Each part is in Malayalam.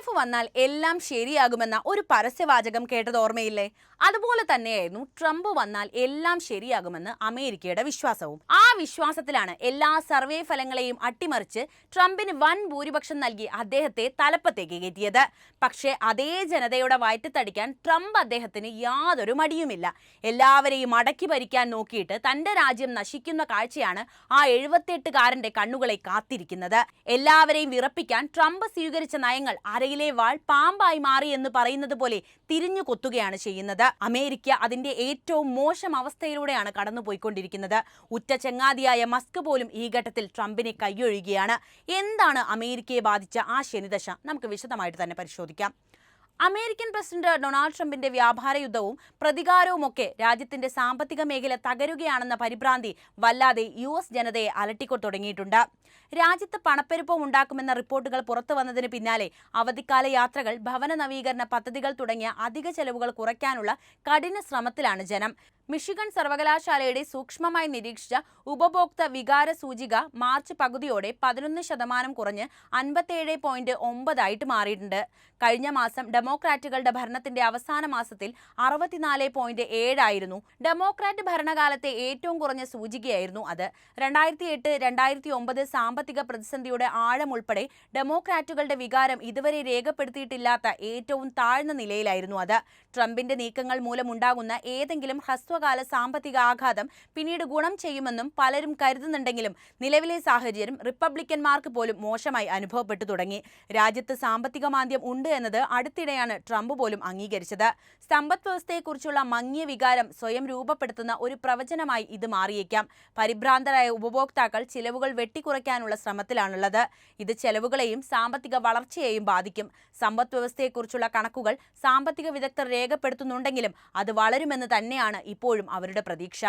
താരിഫ് വന്നാൽ എല്ലാം ശരിയാകുമെന്ന ഒരു പരസ്യവാചകം കേട്ടത് ഓർമ്മയില്ലേ? അതുപോലെ തന്നെയായിരുന്നു ട്രംപ് വന്നാൽ എല്ലാം ശരിയാകുമെന്ന് അമേരിക്കയുടെ വിശ്വാസവും. ആ വിശ്വാസത്തിലാണ് എല്ലാ സർവേ ഫലങ്ങളെയും അട്ടിമറിച്ച് ട്രംപിന് വൻ ഭൂരിപക്ഷം നൽകി അദ്ദേഹത്തെ തലപ്പത്തേക്ക് കയറ്റിയത്. പക്ഷേ അതേ ജനതയുടെ വയറ്റത്തടിക്കാൻ ട്രംപ് അദ്ദേഹത്തിന് യാതൊരു മടിയുമില്ല. എല്ലാവരെയും അടക്കി ഭരിക്കാൻ നോക്കിയിട്ട് തന്റെ രാജ്യം നശിക്കുന്ന കാഴ്ചയാണ് ആ 78-കാരന്റെ കണ്ണുകളെ കാത്തിരിക്കുന്നത്. എല്ലാവരെയും വിറപ്പിക്കാൻ ട്രംപ് സ്വീകരിച്ച നയങ്ങൾ അരയിലെ വാൾ പാമ്പായി മാറി എന്ന് പറയുന്നത് പോലെ തിരിഞ്ഞു കൊത്തുകയാണ് ചെയ്യുന്നത്. അമേരിക്ക അതിന്റെ ഏറ്റവും മോശം അവസ്ഥയിലൂടെയാണ് കടന്നുപോയിക്കൊണ്ടിരിക്കുന്നത്. ഉറ്റ ചങ്ങാതിയായ മസ്ക് പോലും ഈ ഘട്ടത്തിൽ ട്രംപിനെ കൈയൊഴുകുകയാണ്. എന്താണ് അമേരിക്കയെ ബാധിച്ച ആ ശനിദശ? നമുക്ക് വിശദമായിട്ട് തന്നെ പരിശോധിക്കാം. അമേരിക്കൻ പ്രസിഡന്റ് ഡൊണാൾഡ് ട്രംപിന്റെ വ്യാപാര യുദ്ധവും പ്രതികാരവുമൊക്കെ രാജ്യത്തിന്റെ സാമ്പത്തിക മേഖല തകരുകയാണെന്ന പരിഭ്രാന്തി വല്ലാതെ US ജനതയെ അലട്ടിക്കൊടുങ്ങിയിട്ടുണ്ട്. രാജ്യത്ത് പണപ്പെരുപ്പം ഉണ്ടാക്കുമെന്ന റിപ്പോർട്ടുകൾ പുറത്തു വന്നതിന് പിന്നാലെ അവധിക്കാല യാത്രകൾ, ഭവന നവീകരണ പദ്ധതികൾ തുടങ്ങിയ അധിക ചെലവുകൾ കുറയ്ക്കാനുള്ള കഠിന ശ്രമത്തിലാണ് ജനം. മിഷിഗൺ സർവകലാശാലയുടെ സൂക്ഷ്മമായി നിരീക്ഷിച്ച ഉപഭോക്തൃ വികാര സൂചിക മാർച്ച് പകുതിയോടെ 11% കുറഞ്ഞ് 57.9 മാറിയിട്ടുണ്ട്. കഴിഞ്ഞ മാസം ഡെമോക്രാറ്റുകളുടെ ഭരണത്തിന്റെ അവസാന മാസത്തിൽ 64.7 ആയിരുന്നു. ഡെമോക്രാറ്റ് ഭരണകാലത്തെ ഏറ്റവും കുറഞ്ഞ സൂചികയായിരുന്നു അത്. 2008-2009 സാമ്പത്തിക പ്രതിസന്ധിയുടെ ആഴം ഉൾപ്പെടെ ഡെമോക്രാറ്റുകളുടെ വികാരം ഇതുവരെ രേഖപ്പെടുത്തിയിട്ടില്ലാത്ത ഏറ്റവും താഴ്ന്ന നിലയിലായിരുന്നു അത്. ട്രംപിന്റെ നീക്കങ്ങൾ മൂലമുണ്ടാകുന്ന ഏതെങ്കിലും ഹ്രസ്വകാല സാമ്പത്തിക ആഘാതം പിന്നീട് ഗുണം ചെയ്യുമെന്നും പലരും കരുതുന്നുണ്ടെങ്കിലും നിലവിലെ സാഹചര്യം റിപ്പബ്ലിക്കന്മാർക്ക് പോലും മോശമായി അനുഭവപ്പെട്ടു തുടങ്ങി. രാജ്യത്ത് സാമ്പത്തിക മാന്ദ്യം ഉണ്ട് എന്നത് അടുത്തിടെയാണ് ട്രംപ് പോലും അംഗീകരിച്ചത്. സമ്പദ് വ്യവസ്ഥയെക്കുറിച്ചുള്ള മങ്ങിയ വികാരം സ്വയം രൂപപ്പെടുത്തുന്ന ഒരു പ്രവചനമായി ഇത് മാറിയേക്കാം. പരിഭ്രാന്തരായ ഉപഭോക്താക്കൾ ചിലവുകൾ വെട്ടിക്കുറയ്ക്കാനുള്ള ശ്രമത്തിലാണുള്ളത്. ഇത് ചെലവുകളെയും സാമ്പത്തിക വളർച്ചയെയും ബാധിക്കും. സമ്പദ് വ്യവസ്ഥയെക്കുറിച്ചുള്ള കണക്കുകൾ സാമ്പത്തിക വിദഗ്ധർ രേഖപ്പെടുത്തുന്നുണ്ടെങ്കിലും അത് വളരുമെന്ന് തന്നെയാണ് ഇപ്പോഴും അവരുടെ പ്രതീക്ഷ.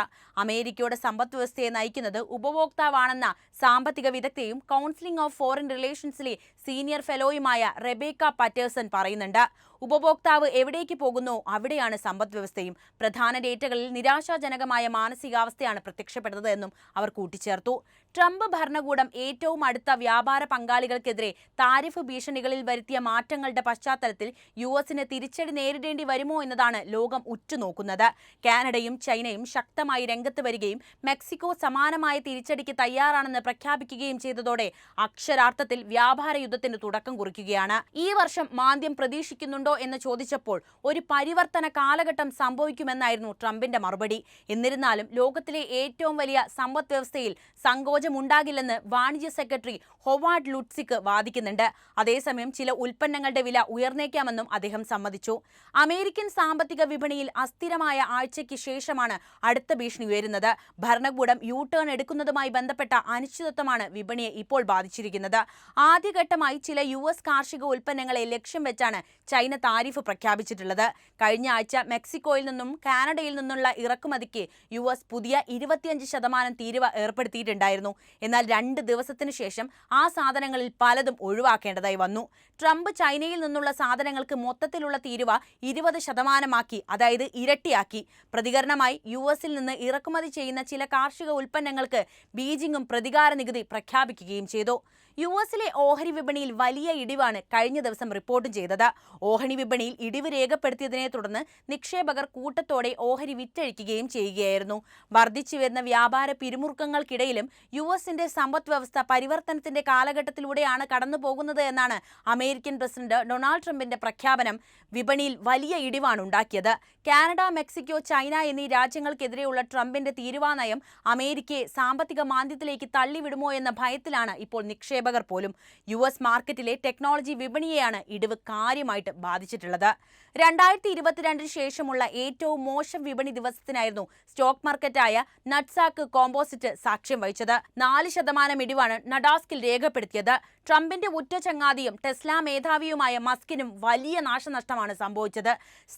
അമേരിക്കയുടെ സമ്പദ് വ്യവസ്ഥയെ നയിക്കുന്നത് ഉപഭോക്താവാണെന്ന സാമ്പത്തിക വിദഗ്ധയും കൗൺസിലിംഗ് ഓഫ് ഫോറിൻ റിലേഷൻസിലെ സീനിയർ ഫെലോയുമായ റെബേക്ക പറ്റേഴ്സൺ പറയുന്നുണ്ട്. ഉപഭോക്താവ് എവിടേക്ക് പോകുന്നോ അവിടെയാണ് സമ്പദ് വ്യവസ്ഥയും. പ്രധാന ഡേറ്റകളിൽ നിരാശാജനകമായ മാനസികാവസ്ഥയാണ് പ്രത്യക്ഷപ്പെടുന്നത് എന്നും അവർ കൂട്ടിച്ചേർത്തു. ട്രംപ് ഭരണകൂടം ഏറ്റവും അടുത്ത വ്യാപാര പങ്കാളികൾക്കെതിരെ താരിഫ് ഭീഷണികളിൽ വരുത്തിയ മാറ്റങ്ങളുടെ പശ്ചാത്തലത്തിൽ USന് തിരിച്ചടി നേരിടേണ്ടി വരുമോ എന്നതാണ് ലോകം ഉറ്റുനോക്കുന്നത്. കാനഡയും ചൈനയും ശക്തമായി രംഗത്ത് വരികയും മെക്സിക്കോ സമാനമായ തിരിച്ചടിക്ക് തയ്യാറാണെന്ന് പ്രഖ്യാപിക്കുകയും ചെയ്തതോടെ അക്ഷരാർത്ഥത്തിൽ വ്യാപാര യുദ്ധത്തിന് തുടക്കം കുറിക്കുകയാണ്. ഈ വർഷം മാന്ദ്യം പ്രതീക്ഷിക്കുന്നുണ്ടോ എന്ന് ചോദിച്ചപ്പോൾ ഒരു പരിവർത്തന കാലഘട്ടം സംഭവിക്കുമെന്നായിരുന്നു ട്രംപിന്റെ മറുപടി. എന്നിരുന്നാലും ലോകത്തിലെ ഏറ്റവും വലിയ സമ്പദ് വ്യവസ്ഥയിൽ സങ്കോചമുണ്ടാകില്ലെന്ന് വാണിജ്യ സെക്രട്ടറി ഹൊവാർഡ് ലുട്സിക് വാദിക്കുന്നുണ്ട്. അതേസമയം ചില ഉൽപ്പന്നങ്ങളുടെ വില ഉയർന്നേക്കാമെന്നും അദ്ദേഹം സമ്മതിച്ചു. അമേരിക്കൻ സാമ്പത്തിക വിപണിയിൽ അസ്ഥിരമായ ആഴ്ചയ്ക്ക് ശേഷമാണ് അടുത്ത ഭീഷണി ഉയരുന്നത്. ഭരണകൂടം U-ടേൺ എടുക്കുന്നതുമായി ബന്ധപ്പെട്ട അനിശ്ചിതത്വമാണ് വിപണിയെ ഇപ്പോൾ ബാധിച്ചിരിക്കുന്നത്. ആദ്യഘട്ടമായി ചില US കാർഷിക ഉൽപ്പന്നങ്ങളെ ലക്ഷ്യം വെച്ചാണ് ചൈന താരിഫ് പ്രഖ്യാപിച്ചിട്ടുള്ളത്. കഴിഞ്ഞ ആഴ്ച മെക്സിക്കോയിൽ നിന്നും കാനഡയിൽ നിന്നുള്ള ഇറക്കുമതിക്ക് US പുതിയ 25% തീരുവ ഏർപ്പെടുത്തിയിട്ടുണ്ടായിരുന്നു. എന്നാൽ 2 ദിവസത്തിന് ശേഷം ആ സാധനങ്ങളിൽ പലതും ഒഴിവാക്കേണ്ടതായി വന്നു. ട്രംപ് ചൈനയിൽ നിന്നുള്ള സാധനങ്ങൾക്ക് മൊത്തത്തിലുള്ള തീരുവ 20% അതായത് ഇരട്ടിയാക്കി. പ്രതികരണമായി USൽ നിന്ന് ഇറക്കുമതി ചെയ്യുന്ന ചില കാർഷിക ഉൽപ്പന്നങ്ങൾക്ക് ബീജിംഗും പ്രതികാര നികുതി പ്രഖ്യാപിക്കുകയും ചെയ്തു. USലെ ഓഹരി വിപണിയിൽ വലിയ ഇടിവാണ് കഴിഞ്ഞ ദിവസം റിപ്പോർട്ട് ചെയ്തത്. ഓഹരി വിപണിയിൽ ഇടിവ് രേഖപ്പെടുത്തിയതിനെ തുടർന്ന് നിക്ഷേപകർ കൂട്ടത്തോടെ ഓഹരി വിറ്റഴിക്കുകയും ചെയ്യുകയായിരുന്നു. വർദ്ധിച്ചു വരുന്ന വ്യാപാര പിരിമുറുക്കങ്ങൾക്കിടയിലും USന്റെ സമ്പദ് വ്യവസ്ഥ പരിവർത്തനത്തിന്റെ കാലഘട്ടത്തിലൂടെയാണ് കടന്നു പോകുന്നത് എന്നാണ് അമേരിക്കൻ പ്രസിഡന്റ് ഡൊണാൾഡ് ട്രംപിന്റെ പ്രഖ്യാപനം വിപണിയിൽ വലിയ ഇടിവാണ് ഉണ്ടാക്കിയത്. കാനഡ, മെക്സിക്കോ, ചൈന എന്നീ രാജ്യങ്ങൾക്കെതിരെയുള്ള ട്രംപിന്റെ തീരുവ നയം അമേരിക്കയെ സാമ്പത്തിക മാന്ദ്യത്തിലേക്ക് തള്ളിവിടുമോ എന്ന ഭയത്തിലാണ് ഇപ്പോൾ നിക്ഷേപകർ പോലും. US മാർക്കറ്റിലെ ടെക്നോളജി വിപണിയെയാണ് ഇടിവ് കാര്യമായിട്ട് ബാധിച്ചിട്ടുള്ളത്. 2022 ശേഷമുള്ള ഏറ്റവും മോശം വിപണി ദിവസത്തിനായിരുന്നു സ്റ്റോക്ക് മാർക്കറ്റായ നട്സാക്ക് കോമ്പോസിറ്റ് സാക്ഷ്യം വഹിച്ചത്. 4% ഇടിവാണ് നഡാസ്കിൽ രേഖപ്പെടുത്തിയത്. ട്രംപിന്റെ ഉറ്റ ചങ്ങാതിയും ടെസ്ല മേധാവിയുമായ മസ്കിനും വലിയ നാശനഷ്ടമാണ് സംഭവിച്ചത്.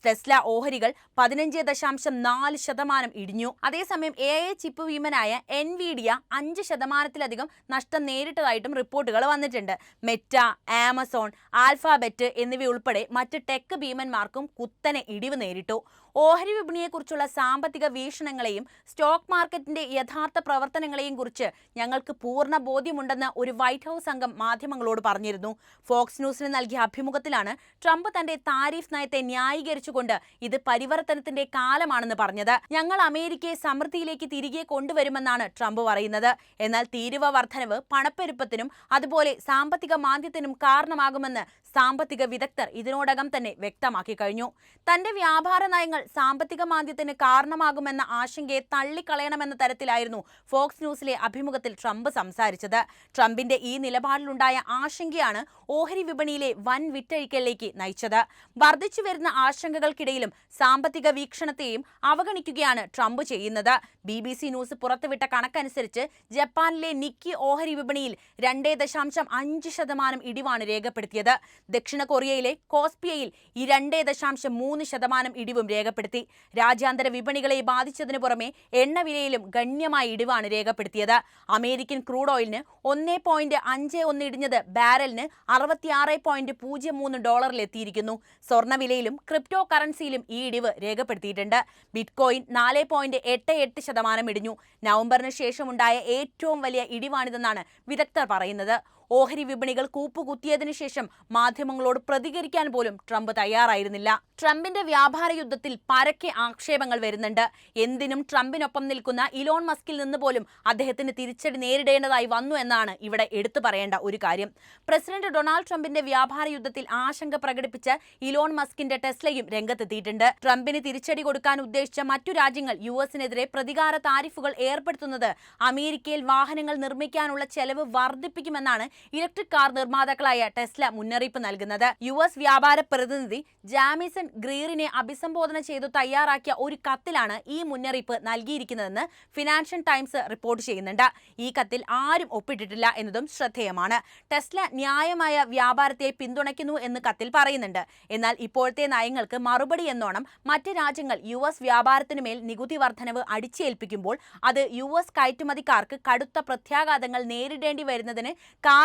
ടെസ്ല ഓഹരികൾ 15.4% ഇടിഞ്ഞു. അതേസമയം AI ചിപ്പ് ഭീമനായ എൻവിഡിയ 5%-ലധികം നഷ്ടം നേരിട്ടതായിട്ടും റിപ്പോർട്ടുകൾ വന്നിട്ടുണ്ട്. മെറ്റ, ആമസോൺ, ആൽഫാബെറ്റ് എന്നിവയുൾപ്പെടെ മറ്റ് ടെക് ഭീമന്മാർക്കും കുത്തനെ ഇടിവ് നേരിട്ടു. ഓഹരി വിപണിയെക്കുറിച്ചുള്ള സാമ്പത്തിക വീക്ഷണങ്ങളെയും സ്റ്റോക്ക് മാർക്കറ്റിന്റെ യഥാർത്ഥ പ്രവർത്തനങ്ങളെയും കുറിച്ച് ഞങ്ങൾക്ക് പൂർണ്ണ ബോധ്യമുണ്ടെന്ന് ഒരു വൈറ്റ് ഹൗസ് അംഗം മാധ്യമങ്ങളോട് പറഞ്ഞിരുന്നു. ഫോക്സ് ന്യൂസിന് നൽകിയ അഭിമുഖത്തിലാണ് ട്രംപ് തന്റെ താരിഫ് നയത്തെ ന്യായീകരിച്ചുകൊണ്ട് ഇത് പരിവർത്തനത്തിന്റെ കാലമാണെന്ന് പറഞ്ഞത്. ഞങ്ങൾ അമേരിക്കയെ സമൃദ്ധിയിലേക്ക് തിരികെ കൊണ്ടുവരുമെന്നാണ് ട്രംപ് പറയുന്നത്. എന്നാൽ തീരുവ വർധനവ് പണപ്പെരുപ്പത്തിനും അതുപോലെ സാമ്പത്തിക മാന്ദ്യത്തിനും കാരണമാകുമെന്ന് സാമ്പത്തിക വിദഗ്ധർ ഇതിനോടകം തന്നെ വ്യക്തമാക്കി കഴിഞ്ഞു. തന്റെ വ്യാപാര നയങ്ങൾ സാമ്പത്തിക മാന്ദ്യത്തിന് കാരണമാകുമെന്ന ആശങ്കയെ തള്ളിക്കളയണമെന്ന തരത്തിലായിരുന്നു ഫോക്സ് ന്യൂസിലെ അഭിമുഖത്തിൽ ട്രംപ് സംസാരിച്ചത്. ട്രംപിന്റെ ഈ നിലപാടിലുണ്ടായ ആശങ്കയാണ് ഓഹരി വിപണിയിലെ വൻ വിറ്റഴിക്കലിലേക്ക് നയിച്ചത്. വർദ്ധിച്ചു വരുന്ന ആശങ്കകൾക്കിടയിലും സാമ്പത്തിക വീക്ഷണത്തെയും അവഗണിക്കുകയാണ് ട്രംപ് ചെയ്യുന്നത്. BBC ന്യൂസ് പുറത്തുവിട്ട കണക്കനുസരിച്ച് ജപ്പാനിലെ നിക്കി ഓഹരി വിപണിയിൽ 2.5% ഇടിവാണ് രേഖപ്പെടുത്തിയത്. ദക്ഷിണ കൊറിയയിലെ കോസ്പിയയിൽ ഈ 2.3% ഇടിവും രേഖപ്പെടുത്തി. രാജ്യാന്തര വിപണികളെ ബാധിച്ചതിനു പുറമെ എണ്ണവിലയിലും ഗണ്യമായ ഇടിവാണ് രേഖപ്പെടുത്തിയത്. അമേരിക്കൻ ക്രൂഡ് ഓയിലിന് 1.51 ഇടിഞ്ഞത് ബാരലിന് $66.03 സ്വർണ്ണവിലയിലും ക്രിപ്റ്റോ കറൻസിയിലും ഈ ഇടിവ് രേഖപ്പെടുത്തിയിട്ടുണ്ട്. ബിറ്റ്കോയിൻ 4.88% ഇടിഞ്ഞു. നവംബറിന് ശേഷമുണ്ടായ ഏറ്റവും വലിയ ഇടിവാണിതെന്നാണ് വിദഗ്ധർ പറയുന്നത്. ഓഹരി വിപണികൾ കൂപ്പുകുത്തിയതിനു ശേഷം മാധ്യമങ്ങളോട് പ്രതികരിക്കാൻ പോലും ട്രംപ് തയ്യാറായിരുന്നില്ല. ട്രംപിന്റെ വ്യാപാര യുദ്ധത്തിൽ പരക്കെ ആക്ഷേപങ്ങൾ വരുന്നുണ്ട്. എന്തിനും ട്രംപിനൊപ്പം നിൽക്കുന്ന ഇലോൺ മസ്കിൽ നിന്ന് പോലും അദ്ദേഹത്തിന് തിരിച്ചടി നേരിടേണ്ടതായി വന്നു എന്നാണ് ഇവിടെ എടുത്തു പറയേണ്ട ഒരു കാര്യം. പ്രസിഡന്റ് ഡൊണാൾഡ് ട്രംപിന്റെ വ്യാപാര യുദ്ധത്തിൽ ആശങ്ക പ്രകടിപ്പിച്ച ഇലോൺ മസ്കിന്റെ ടെസ്ലയും രംഗത്തെത്തിയിട്ടുണ്ട്. ട്രംപിന് തിരിച്ചടി കൊടുക്കാൻ ഉദ്ദേശിച്ച മറ്റു രാജ്യങ്ങൾ US-നെതിരെ പ്രതികാര താരിഫുകൾ ഏർപ്പെടുത്തുന്നത് അമേരിക്കയിൽ വാഹനങ്ങൾ നിർമ്മിക്കാനുള്ള ചെലവ് വർദ്ധിപ്പിക്കുമെന്നാണ് ഇലക്ട്രിക് കാർ നിർമ്മാതാക്കളായ ടെസ്ല മുന്നറിയിപ്പ് നൽകുന്നത്. US വ്യാപാര പ്രതിനിധി ജാമിസൺ ഗ്രീറിനെ അഭിസംബോധന ചെയ്തു തയ്യാറാക്കിയ ഒരു കത്തിലാണ് ഈ മുന്നറിയിപ്പ് നൽകിയിരിക്കുന്നതെന്ന് ഫിനാൻഷ്യൽ ടൈംസ് റിപ്പോർട്ട് ചെയ്യുന്നുണ്ട്. ഈ കത്തിൽ ആരും ഒപ്പിട്ടിട്ടില്ല എന്നതും ശ്രദ്ധേയമാണ്. ടെസ്ല ന്യായമായ വ്യാപാരത്തെ പിന്തുണയ്ക്കുന്നു എന്ന് കത്തിൽ പറയുന്നുണ്ട്. എന്നാൽ ഇപ്പോഴത്തെ നയങ്ങൾക്ക് മറുപടി എന്നോണം മറ്റ് രാജ്യങ്ങൾ US വ്യാപാരത്തിനുമേൽ നികുതി വർധനവ് അടിച്ചേൽപ്പിക്കുമ്പോൾ അത് US കയറ്റുമതിക്കാർക്ക് കടുത്ത പ്രത്യാഘാതങ്ങൾ നേരിടേണ്ടി വരുന്നതിന്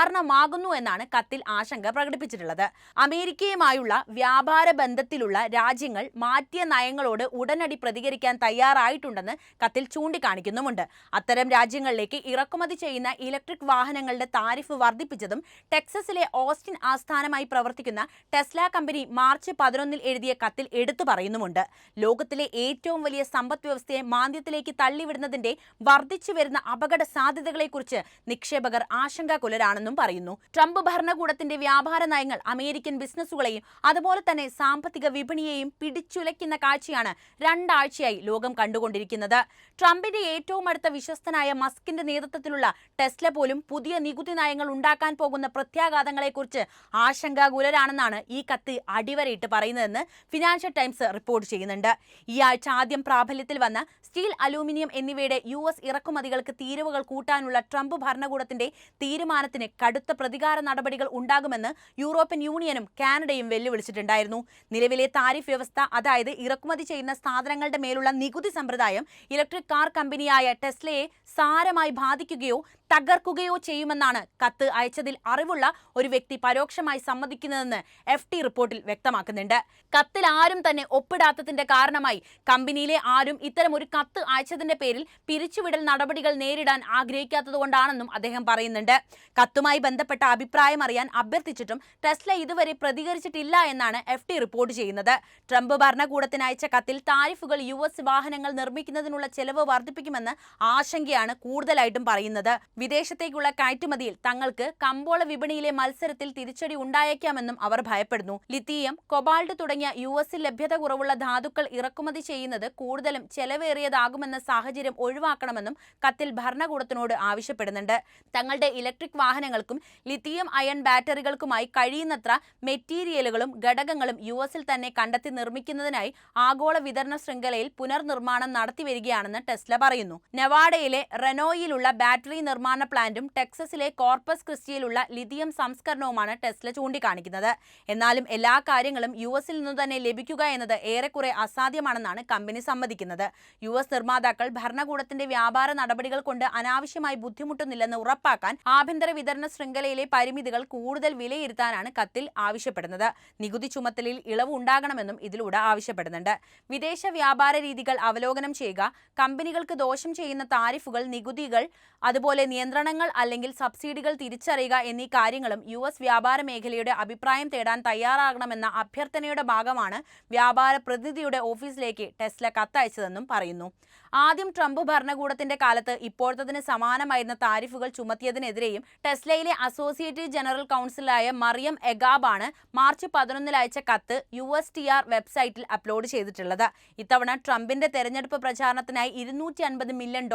കാരണമാകുന്നു എന്നാണ് കത്തിൽ ആശങ്ക പ്രകടിപ്പിച്ചിട്ടുള്ളത്. അമേരിക്കയുമായുള്ള വ്യാപാര ബന്ധത്തിലുള്ള രാജ്യങ്ങൾ മാറ്റിയ നയങ്ങളോട് ഉടനടി പ്രതികരിക്കാൻ തയ്യാറായിട്ടുണ്ടെന്ന് കത്തിൽ ചൂണ്ടിക്കാണിക്കുന്നുമുണ്ട്. അത്തരം രാജ്യങ്ങളിലേക്ക് ഇറക്കുമതി ചെയ്യുന്ന ഇലക്ട്രിക് വാഹനങ്ങളുടെ താരിഫ് വർദ്ധിപ്പിച്ചതും ടെക്സസിലെ ഓസ്റ്റിൻ ആസ്ഥാനമായി പ്രവർത്തിക്കുന്ന ടെസ്ല കമ്പനി മാർച്ച് 11 എഴുതിയ കത്തിൽ എടുത്തു പറയുന്നുമുണ്ട്. ലോകത്തിലെ ഏറ്റവും വലിയ സമ്പദ് വ്യവസ്ഥയെ മാന്ദ്യത്തിലേക്ക് തള്ളിവിടുന്നതിന്റെ വർദ്ധിച്ചു വരുന്ന അപകട സാധ്യതകളെക്കുറിച്ച് നിക്ഷേപകർ ആശങ്കാകുലരാണെന്നും പറയുന്നു. ട്രംപ് ഭരണകൂടത്തിന്റെ വ്യാപാര നയങ്ങൾ അമേരിക്കൻ ബിസിനസ്സുകളെയും അതുപോലെ തന്നെ സാമ്പത്തിക വിപണിയെയും പിടിച്ചുലയ്ക്കുന്ന കാഴ്ചയാണ് രണ്ടാഴ്ചയായി ലോകം കണ്ടുകൊണ്ടിരിക്കുന്നത്. ട്രംപിന്റെ ഏറ്റവും അടുത്ത വിശ്വസ്തനായ മസ്കിന്റെ നേതൃത്വത്തിലുള്ള ടെസ്ല പോലും പുതിയ നികുതി നയങ്ങൾ ഉണ്ടാക്കാൻ പോകുന്ന പ്രത്യാഘാതങ്ങളെക്കുറിച്ച് ആശങ്കാകുലരാണെന്നാണ് ഈ കത്ത് അടിവരയിട്ട് പറയുന്നതെന്ന് ഫിനാൻഷ്യൽ ടൈംസ് റിപ്പോർട്ട് ചെയ്യുന്നുണ്ട്. ഈ ആഴ്ച ആദ്യം പ്രാബല്യത്തിൽ വന്ന സ്റ്റീൽ, അലൂമിനിയം എന്നിവയുടെ US ഇറക്കുമതികൾക്ക് തീരുവകൾ കൂട്ടാനുള്ള ട്രംപ് ഭരണകൂടത്തിന്റെ തീരുമാനത്തിന് കടുത്ത പ്രതികാര നടപടികൾ ഉണ്ടാകുമെന്ന് യൂറോപ്യൻ യൂണിയനും കാനഡയും വെല്ലുവിളിച്ചിട്ടുണ്ടായിരുന്നു. നിലവിലെ താരിഫ് വ്യവസ്ഥ, അതായത് ഇറക്കുമതി ചെയ്യുന്ന സാധനങ്ങളുടെ മേലുള്ള നികുതി സമ്പ്രദായം ഇലക്ട്രിക് കാർ കമ്പനിയായ ടെസ്ലയെ സാരമായി ബാധിക്കുകയോ തകർക്കുകയോ ചെയ്യുമെന്നാണ് കത്ത് അയച്ചതിൽ അറിവുള്ള ഒരു വ്യക്തി പരോക്ഷമായി സമ്മതിക്കുന്നതെന്ന് FT റിപ്പോർട്ടിൽ വ്യക്തമാക്കുന്നുണ്ട്. കത്തിൽ ആരും തന്നെ ഒപ്പിടാത്തതിന്റെ കാരണമായി കമ്പനിയിലെ ആരും ഇത്തരം ഒരു കത്ത് അയച്ചതിന്റെ പേരിൽ പിരിച്ചുവിടൽ നടപടികൾ നേരിടാൻ ആഗ്രഹിക്കാത്തതുകൊണ്ടാണെന്നും അദ്ദേഹം പറയുന്നുണ്ട്. കത്തുമായി ബന്ധപ്പെട്ട അഭിപ്രായം അറിയാൻ അഭ്യർത്ഥിച്ചിട്ടും ടെസ്ല ഇതുവരെ പ്രതികരിച്ചിട്ടില്ല എന്നാണ് FT റിപ്പോർട്ട് ചെയ്യുന്നത്. ട്രംപ് ഭരണകൂടത്തിന് അയച്ച കത്തിൽ താരിഫുകൾ US വാഹനങ്ങൾ നിർമ്മിക്കുന്നതിനുള്ള ചെലവ് വർദ്ധിപ്പിക്കുമെന്ന് ആശങ്കയാണ് കൂടുതലായിട്ടും പറയുന്നത്. വിദേശത്തേക്കുള്ള കയറ്റുമതിയിൽ തങ്ങൾക്ക് കമ്പോള വിപണിയിലെ മത്സരത്തിൽ തിരിച്ചടി ഉണ്ടായേക്കാമെന്നും അവർ ഭയപ്പെടുന്നു. ലിത്തിയം, കൊബാൾട്ട് തുടങ്ങിയ US-ൽ ലഭ്യത കുറവുള്ള ധാതുക്കൾ ഇറക്കുമതി ചെയ്യുന്നത് കൂടുതലും ചെലവേറിയതാകുമെന്ന സാഹചര്യം ഒഴിവാക്കണമെന്നും കത്തിൽ ഭരണകൂടത്തിനോട് ആവശ്യപ്പെടുന്നുണ്ട്. തങ്ങളുടെ ഇലക്ട്രിക് വാഹനങ്ങൾക്കും ലിത്തിയം അയൺ ബാറ്ററികൾക്കുമായി കഴിയുന്നത്ര മെറ്റീരിയലുകളും ഘടകങ്ങളും US-ൽ തന്നെ കണ്ടെത്തി നിർമ്മിക്കുന്നതിനായി ആഗോള വിതരണ ശൃംഖലയിൽ പുനർനിർമ്മാണം നടത്തിവരികയാണെന്ന് ടെസ്ല പറയുന്നു. നെവാഡയിലെ റെനോയിലുള്ള ബാറ്ററി നിർമ്മാണ നിർമ്മാണ പ്ലാന്റും ടെക്സസിലെ കോർപ്പസ് ക്രിസ്റ്റിയിലുള്ള ലിഥിയം സംസ്കരണവുമാണ് ടെസ്ല ചൂണ്ടിക്കാണിക്കുന്നത്. എന്നാലും എല്ലാ കാര്യങ്ങളും യുഎസിൽ നിന്ന് തന്നെ ലഭിക്കുക എന്നത് ഏറെക്കുറെ അസാധ്യമാണെന്നാണ് കമ്പനി സമ്മതിക്കുന്നത്. യുഎസ് നിർമ്മാതാക്കൾ ഭരണകൂടത്തിന്റെ വ്യാപാര നടപടികൾ കൊണ്ട് അനാവശ്യമായി ബുദ്ധിമുട്ടുന്നില്ലെന്ന് ഉറപ്പാക്കാൻ ആഭ്യന്തര വിതരണ ശൃംഖലയിലെ പരിമിതികൾ കൂടുതൽ വിലയിരുത്താനാണ് കത്തിൽ ആവശ്യപ്പെടുന്നത്. നികുതി ചുമത്തലിൽ ഇളവ് ഉണ്ടാകണമെന്നും ഇതിലൂടെ ആവശ്യപ്പെടുന്നുണ്ട്. വിദേശ വ്യാപാര രീതികൾ അവലോകനം ചെയ്യുക, കമ്പനികൾക്ക് ദോഷം ചെയ്യുന്ന താരിഫുകൾ, നികുതികൾ, അതുപോലെ നിയന്ത്രണങ്ങൾ അല്ലെങ്കിൽ സബ്സിഡികൾ തിരിച്ചറിയുക എന്നീ കാര്യങ്ങളും യുഎസ് വ്യാപാര മേഖലയുടെ അഭിപ്രായം തേടാൻ തയ്യാറാകണമെന്ന അഭ്യർത്ഥനയുടെ ഭാഗമാണ് വ്യാപാര പ്രതിനിധിയുടെ ഓഫീസിലേക്ക് ടെസ്ല കത്തയച്ചതെന്നും പറയുന്നു. ആദ്യം ട്രംപ് ഭരണകൂടത്തിന്റെ കാലത്ത് ഇപ്പോഴത്തതിന് സമാനമായിരുന്ന താരിഫുകൾ ചുമത്തിയതിനെതിരെയും ടെസ്ലയിലെ അസോസിയേറ്റ് ജനറൽ കൗൺസിലായ മറിയം എഗാബാണ് മാർച്ച് 11 അയച്ച കത്ത് USTR വെബ്സൈറ്റിൽ അപ്ലോഡ് ചെയ്തിട്ടുള്ളത്. ഇത്തവണ ട്രംപിന്റെ തെരഞ്ഞെടുപ്പ് പ്രചാരണത്തിനായി $250 മില്യൺ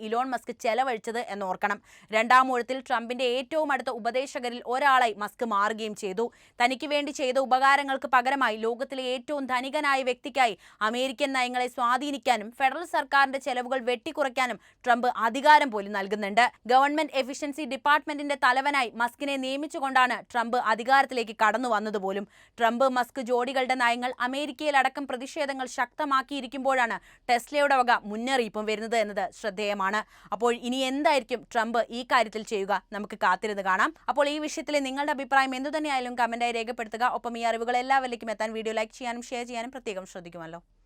ഇലോൺ മസ്ക് ചെലവഴിച്ചത് എന്നോർക്കണം. രണ്ടാം ഊഴത്തിൽ ട്രംപിന്റെ ഏറ്റവും അടുത്ത ഉപദേശകരിൽ ഒരാളായി മസ്ക് മാറുകയും ചെയ്തു. തനിക്ക് വേണ്ടി ചെയ്ത ഉപകാരങ്ങൾക്ക് പകരമായി ലോകത്തിലെ ഏറ്റവും ധനികനായ വ്യക്തിക്കായി അമേരിക്കൻ നയങ്ങളെ സ്വാധീനിക്കാനും ഫെഡറൽ സർക്കാരിന്റെ ചെലവുകൾ വെട്ടിക്കുറയ്ക്കാനും ട്രംപ് അധികാരം പോലും നൽകുന്നുണ്ട്. ഗവൺമെന്റ് എഫിഷ്യൻസി ഡിപ്പാർട്ട്മെന്റിന്റെ തലവനായി മസ്കിനെ നിയമിച്ചുകൊണ്ടാണ് ട്രംപ് അധികാരത്തിലേക്ക് കടന്നു വന്നതുപോലും. ട്രംപ് മസ്ക് ജോഡികളുടെ നയങ്ങൾ അമേരിക്കയിലടക്കം പ്രതിഷേധങ്ങൾ ശക്തമാക്കിയിരിക്കുമ്പോഴാണ് ടെസ്ലയുടെ വക മുന്നറിയിപ്പും വരുന്നത് എന്നത് ശ്രദ്ധേയമാണ്. അപ്പോൾ ഇനി എന്തായിരിക്കും ട്രംപ് ഈ കാര്യത്തിൽ ചെയ്യുക? നമുക്ക് കാത്തിരുന്ന് കാണാം. അപ്പോൾ ഈ വിഷയത്തിലെ നിങ്ങളുടെ അഭിപ്രായം എന്തുതന്നെയായാലും കമന്റായി രേഖപ്പെടുത്തുക. ഒപ്പം ഈ അറിവുകൾ എല്ലാവരിലേക്കും എത്താൻ വീഡിയോ ലൈക്ക് ചെയ്യാനും ഷെയർ ചെയ്യാനും പ്രത്യേകം ശ്രദ്ധിക്കുമല്ലോ.